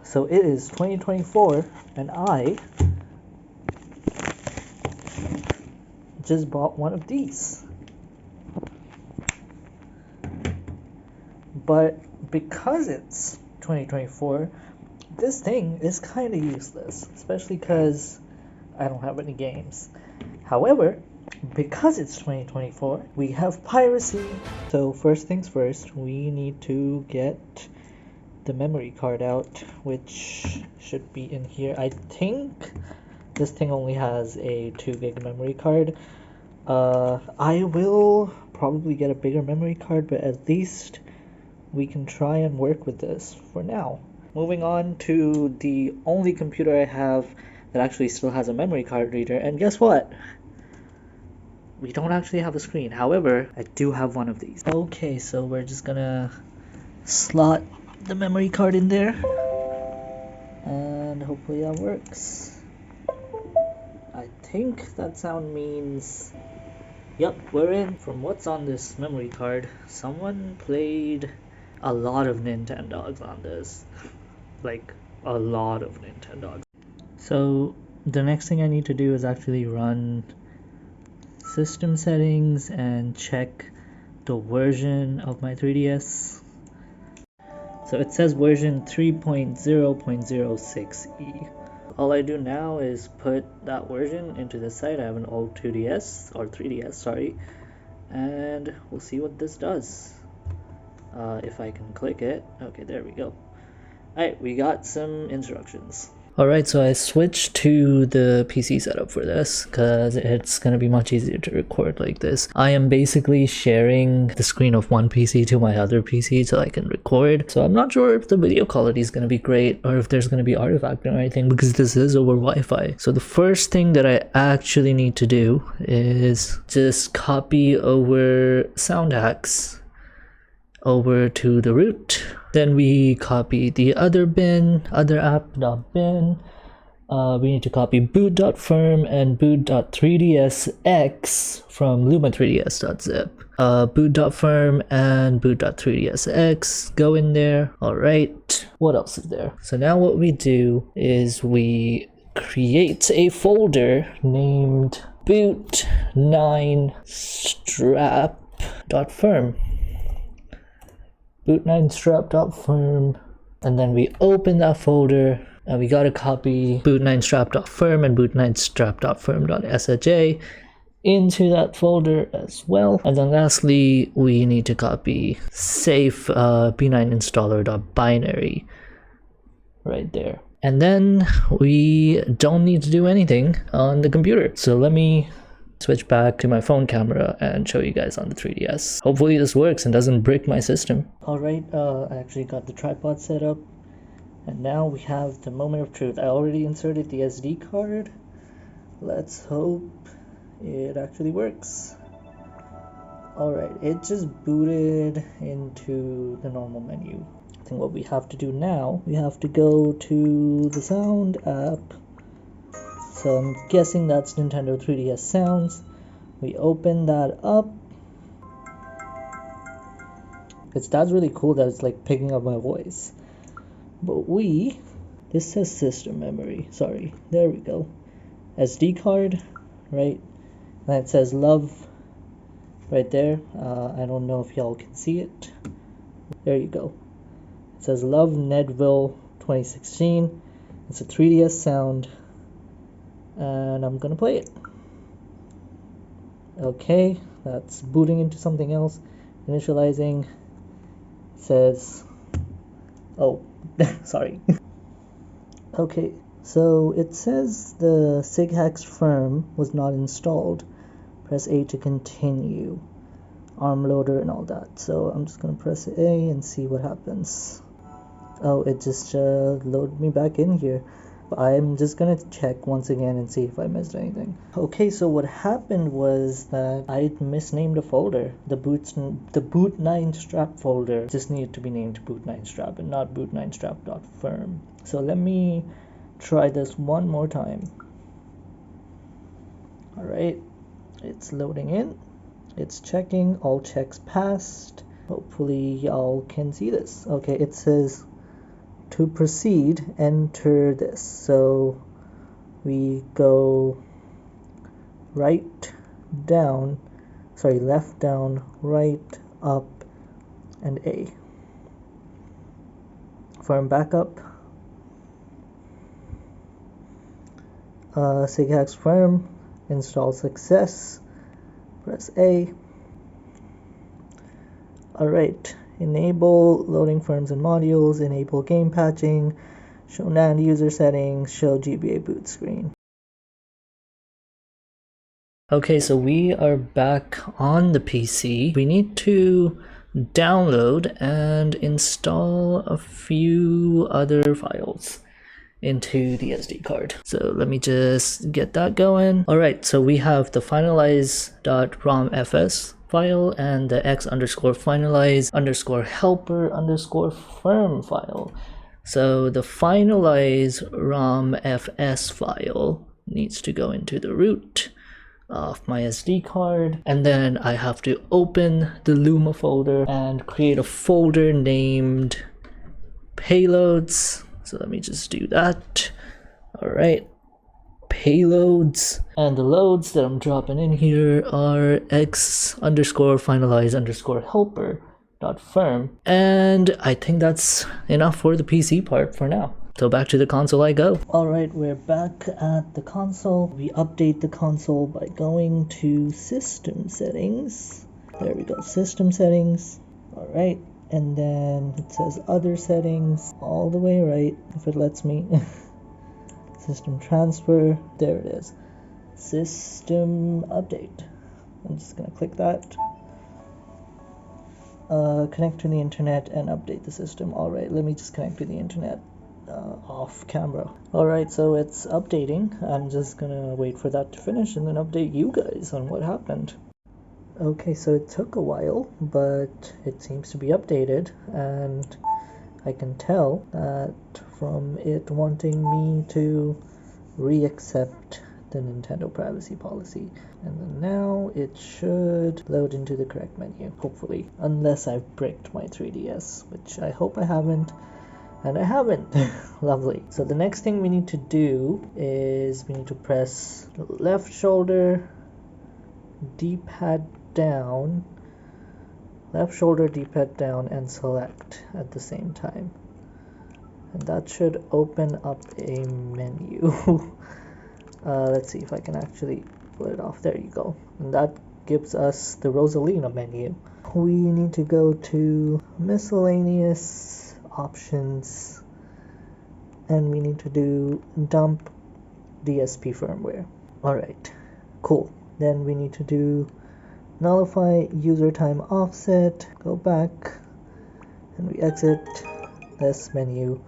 So it is 2024 and I just bought one of these. But because it's 2024, this thing is kind of useless, especially because I don't have any games. However, because it's 2024, we have piracy. So first things first, we need to get the memory card out, which should be in here. I think this thing only has a 2 gig memory card. I will probably get a bigger memory card, but at least we can try and work with this for now. Moving on to the only computer I have that actually still has a memory card reader, and guess what? We don't actually have a screen. However, I do have one of these. Okay, so we're just gonna slot the memory card in there, and hopefully that works. I think that sound means, yep, we're in. From what's on this memory card, someone played a lot of Nintendogs on this. Like, a lot of Nintendogs. So the next thing I need to do is actually run system settings and check the version of my 3DS. So it says version 3.0.06e. All I do now is put that version into the site. I have an old 2DS, or 3DS, sorry, and we'll see what this does. If I can click it. Okay, there we go. Alright, we got some instructions. Alright, so I switched to the PC setup for this because it's going to be much easier to record like this. I am basically sharing the screen of one PC to my other PC so I can record. So I'm not sure if the video quality is going to be great or if there's going to be artifacting or anything because this is over Wi-Fi. So the first thing that I actually need to do is just copy over sound hacks over to the root. Then we copy the other bin, other app.bin. We need to copy boot.firm and boot.3dsx from luma3ds.zip. Boot.firm and boot.3dsx go in there. All-right, what else is there? So now what we do is we create a folder named boot9strap.firm. boot9strap.firm, and then we open that folder and we gotta copy boot9strap.firm and boot9strap.firm.sha into that folder as well. And then lastly, we need to copy safe b9installer.binary right there. And then we don't need to do anything on the computer. So let me switch back to my phone camera and show you guys on the 3DS. Hopefully this works and doesn't break my system. Alright, I actually got the tripod set up, and now we have the moment of truth. I already inserted the SD card. Let's hope it actually works. Alright, it just booted into the normal menu. I think what we have to do now, we have to go to the sound app. So I'm guessing that's Nintendo 3DS Sounds. We open that up. That's really cool that it's like picking up my voice. But this says system memory. Sorry, there we go. SD card, right? And it says love right there. I don't know if y'all can see it. There you go. It says love Nedville 2016. It's a 3DS sound. And I'm gonna play it. Okay, that's booting into something else. Initializing says, oh, sorry. Okay, so it says the SIGHAX firm was not installed. Press A to continue. ARM loader and all that. So I'm just gonna press A and see what happens. Oh, it just loaded me back in here. I'm just gonna check once again and see if I missed anything. Okay, so what happened was that I misnamed a folder. The boot9strap folder just needed to be named boot9strap and not boot9strap.firm. So let me try this one more time. Alright, it's loading in. It's checking, all checks passed. Hopefully y'all can see this. Okay, it says to proceed, enter this. So we go left down, right, up, and A. Firm backup, SIGHAX firm, install success, press A. Alright, enable loading firms and modules, enable game patching, show NAND user settings, show GBA boot screen. Okay, so we are back on the PC. We need to download and install a few other files into the SD card. So let me just get that going. All right, so we have the finalize.romfs file and the x_finalize_helper_firm file. So the finalize romfs file needs to go into the root of my SD card, and then I have to open the Luma folder and create a folder named payloads. So let me just do that. All right, payloads, and the loads that I'm dropping in here are x_finalize_helper.firm, and I think that's enough for the PC part for now. So back to the console I go. Alright, we're back at the console. We update the console by going to System Settings. There we go, System Settings. Alright, and then it says Other Settings all the way right, if it lets me. System Transfer, there it is. System Update. I'm just gonna click that. Connect to the internet and update the system. Alright, let me just connect to the internet. Off camera. Alright, so it's updating. I'm just gonna wait for that to finish and then update you guys on what happened. Okay, so it took a while, but it seems to be updated, and I can tell that from it wanting me to re-accept the Nintendo privacy policy. And then now it should load into the correct menu, hopefully, unless I've bricked my 3DS, which I hope I haven't. And I haven't. Lovely. So the next thing we need to do is we need to press left shoulder, D-pad down, left shoulder, D-pad down, and select at the same time. And that should open up a menu. Let's see if I can actually pull it off. There you go. And that gives us the Rosalina menu. We need to go to miscellaneous options, and we need to do dump DSP firmware. Alright, cool. Then we need to do nullify user time offset, go back, and we exit this menu,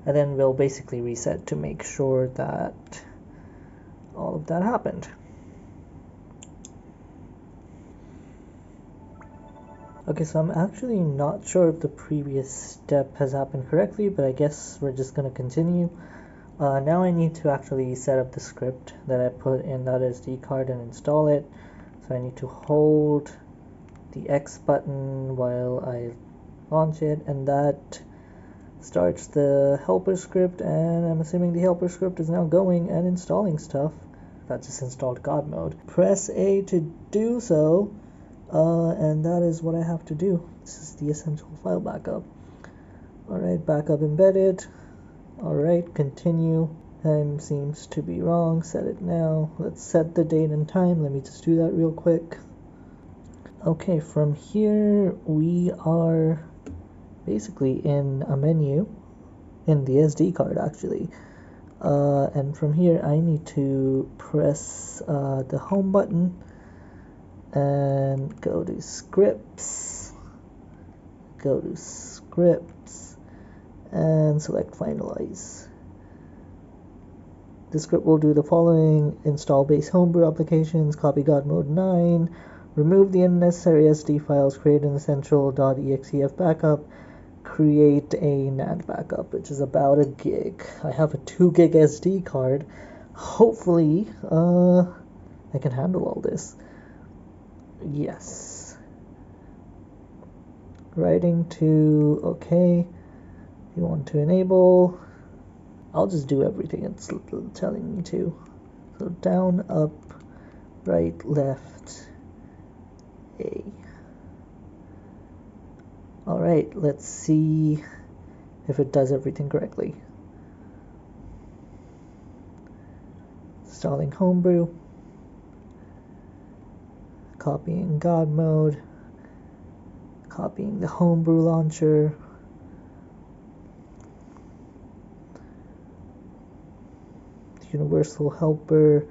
and then we'll basically reset to make sure that all of that happened. Okay, so I'm actually not sure if the previous step has happened correctly, but I guess we're just going to continue. Now I need to actually set up the script that I put in that SD card and install it. So I need to hold the X button while I launch it, and that starts the helper script, and I'm assuming the helper script is now going and installing stuff. That just installed God mode. Press A to do so. And that is what I have to do. This is the essential file backup. Alright, backup embedded. Alright, continue. Time seems to be wrong. Set it now. Let's set the date and time. Let me just do that real quick. Okay, from here we are basically in a menu in the SD card actually. And from here I need to press the home button and go to scripts, and select finalize. The script will do the following: install base homebrew applications, copy God mode 9, remove the unnecessary SD files, create an essential.exef backup, create a NAND backup, which is about a gig. I have a 2 gig SD card. Hopefully I can handle all this. Yes. Writing to okay. you want to enable, I'll just do everything it's telling me to. So down, up, right, left, A. Alright, let's see if it does everything correctly. Installing Homebrew, copying God mode, copying the Homebrew launcher, Universal Helper,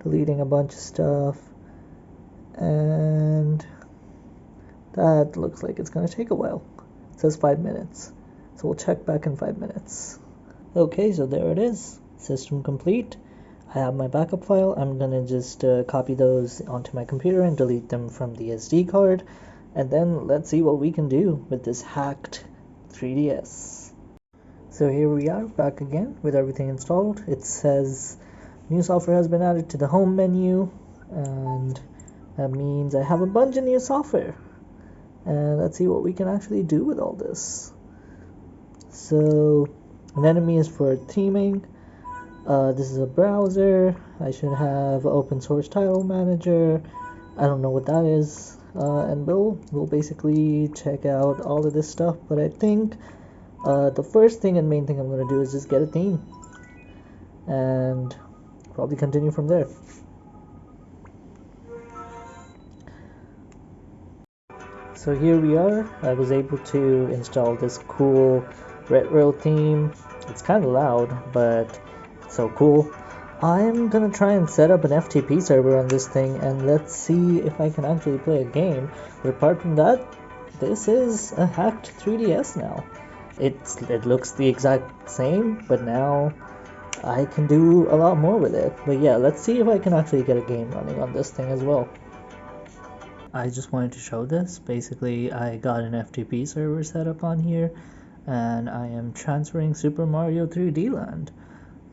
deleting a bunch of stuff, and that looks like it's going to take a while. It says 5 minutes, so we'll check back in 5 minutes. Okay, so there it is, system complete. I have my backup file. I'm going to just copy those onto my computer and delete them from the SD card, and then let's see what we can do with this hacked 3DS. So here we are back again with everything installed. It says new software has been added to the home menu, and that means I have a bunch of new software. And let's see what we can actually do with all this. So Anemone is for theming. This is a browser. I should have open source title manager. I don't know what that is. And we'll basically check out all of this stuff, but I think the first thing and main thing I'm going to do is just get a theme and probably continue from there. So here we are. I was able to install this cool retro theme. It's kind of loud, but it's so cool. I'm gonna try and set up an FTP server on this thing, and let's see if I can actually play a game. But apart from that, this is a hacked 3DS now. It looks the exact same, but now I can do a lot more with it. But yeah, let's see if I can actually get a game running on this thing as well. I just wanted to show this. Basically, I got an FTP server set up on here, and I am transferring Super Mario 3D Land.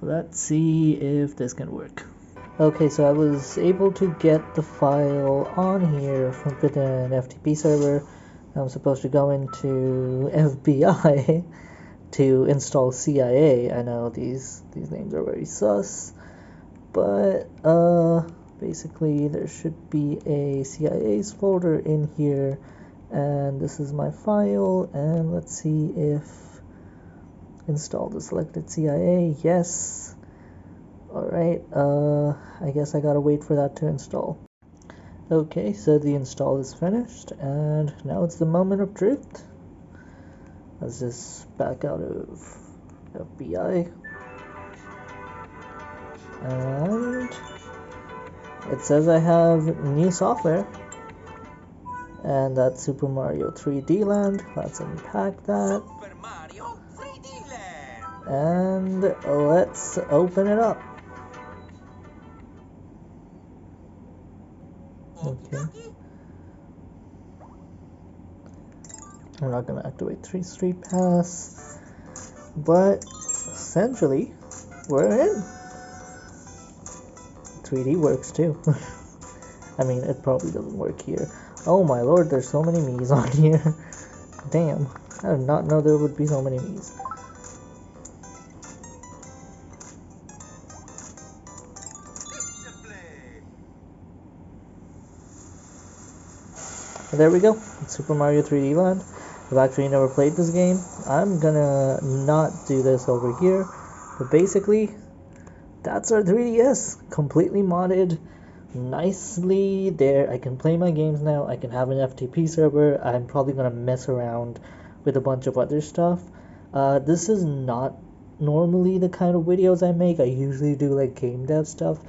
Let's see if this can work. Okay, so I was able to get the file on here from an FTP server. I'm supposed to go into FBI to install CIA. I know these names are very sus, but basically there should be a CIA's folder in here, and this is my file, and let's see if install the selected CIA. Yes. Alright, I guess I gotta wait for that to install. Okay, so the install is finished, and now it's the moment of truth. Let's just back out of FBI. And it says I have new software, and that's Super Mario 3D Land. Let's unpack that. Super Mario 3D Land. And let's open it up. Okay. I'm not gonna activate 3 Street Pass, but essentially we're in. 3D works too. I mean, it probably doesn't work here. Oh my lord, there's so many Mii's on here. Damn, I did not know there would be so many Mii's. There we go, it's Super Mario 3D Land. I've actually never played this game. I'm gonna not do this over here, but basically that's our 3DS, completely modded, nicely there. I can play my games now. I can have an FTP server. I'm probably gonna mess around with a bunch of other stuff. This is not normally the kind of videos I make. I usually do like game dev stuff,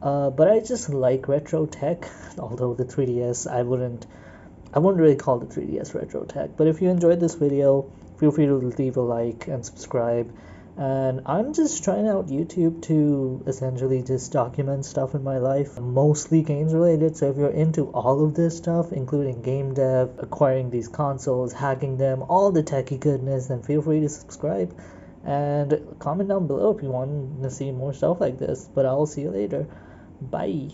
but I just like retro tech. Although the 3DS, I wouldn't really call the 3DS retro tech. But if you enjoyed this video, feel free to leave a like and subscribe. And I'm just trying out YouTube to essentially just document stuff in my life, mostly games related. So if you're into all of this stuff, including game dev, acquiring these consoles, hacking them, all the techie goodness, then feel free to subscribe and comment down below if you want to see more stuff like this. But I'll see you later. Bye.